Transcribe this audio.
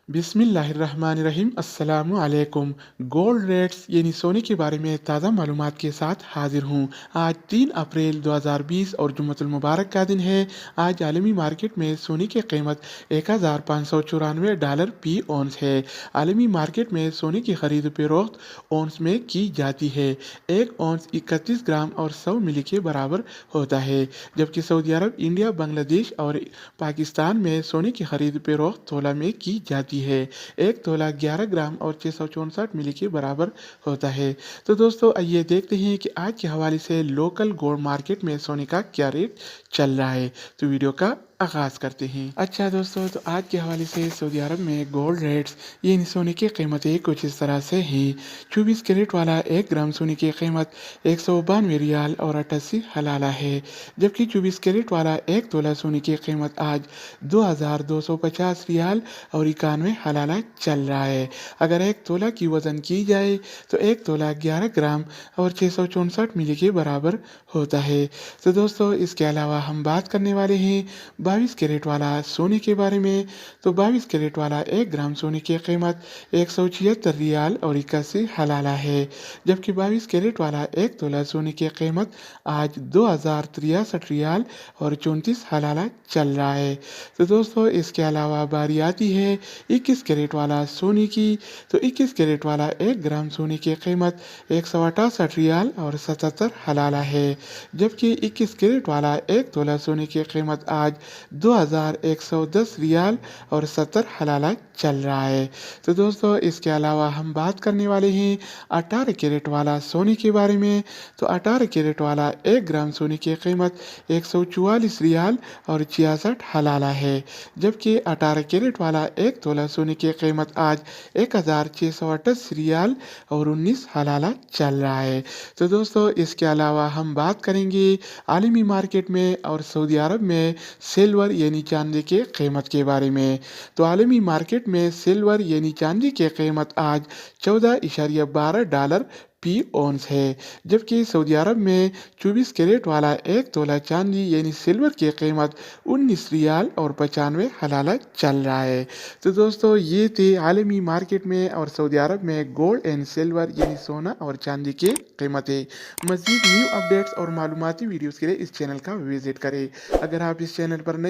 बिस्मिल्लाहिर्रहमानिर्रहीम अस्सलामु अलैकुम। गोल्ड रेट्स यानी सोने के बारे में ताज़ा मालूमात के साथ हाजिर हूँ। आज 3 अप्रैल 2020 और जुम्मतुल मुबारक का दिन है। आज आलमी मार्केट में सोने की कीमत $1594 फी औंस है। आलमी मार्केट में सोने की खरीद फरोख्त औंस में की जाती है। एक औंस 31 ग्राम और 100 मिली के बराबर होता है, जबकि सऊदी अरब, इंडिया, बांग्लादेश और पाकिस्तान में सोने की खरीद फरोख्त तोला में की जाती है। एक तोला 11 ग्राम और 664 मिली के बराबर होता है। तो दोस्तों, आइए देखते हैं कि आज के हवाले से लोकल गोल्ड मार्केट में सोने का क्या रेट चल रहा है। तो वीडियो का आगाज करते हैं। अच्छा दोस्तों, तो आज के हवाले से सऊदी अरब में गोल्ड रेट्स यानी सोने की कीमतें कुछ इस तरह से हैं। 24 कैरेट वाला 1 ग्राम सोने की कीमत 192 रियाल और 88 हलाला है, जबकि 24 कैरेट वाला 1 तोला सोने की कीमत आज 2250 रियाल और 91 हलाला चल रहा है। अगर 1 तोला की वज़न की जाए तो 1 तोला 11 ग्राम और 664 मिली के बराबर होता है। तो दोस्तों, इसके अलावा हम बात करने वाले हैं 22 कैरेट वाला सोने के बारे में। तो 22 कैरेट वाला 1 ग्राम सोने की कीमत 176 रियाल और 81 हलाला है, जबकि 22 कैरेट वाला 1 तोला सोने की कीमत आज 2063 रियाल और 34 हलाला चल रहा है। तो दोस्तों, इसके अलावा बारी आती है 21 कैरेट वाला सोने की। तो 21 कैरेट वाला 1 ग्राम सोने की कीमत 168 रियाल और 77 हलाला है, जबकि 21 कैरेट वाला 1 तोला सोने की कीमत आज 2110 रियाल और 70 हलाला चल रहा है। तो दोस्तों, इसके अलावा हम बात करने वाले हैं 18 कैरेट वाला सोने के बारे में। तो 18 कैरेट वाला 1 ग्राम सोने की कीमत 144 रियाल और 66 हलाला है, जबकि 18 कैरेट वाला 1 तोला सोने की कीमत आज 1628 रियाल और 19 हलाला चल रहा है। तो दोस्तों, इसके अलावा हम बात करेंगे आलमी मार्केट में और सऊदी अरब में सिल्वर यानी चांदी के कीमत के बारे में। तो आलमी मार्केट में सिल्वर यानी चांदी की कीमत आज $14.12 फी औंस है, जबकि सऊदी अरब में 24 कैरेट वाला 1 तोला चांदी यानी सिल्वर की कीमत 19 रियाल और 95 हलाला चल रहा है। तो दोस्तों, ये थे आलमी मार्केट में और सऊदी अरब में गोल्ड एंड सिल्वर यानी सोना और चांदी की कीमतें। मज़ीद न्यू अपडेट्स और मालूमाती वीडियोस के लिए इस चैनल का विजिट करें। अगर आप इस चैनल पर नए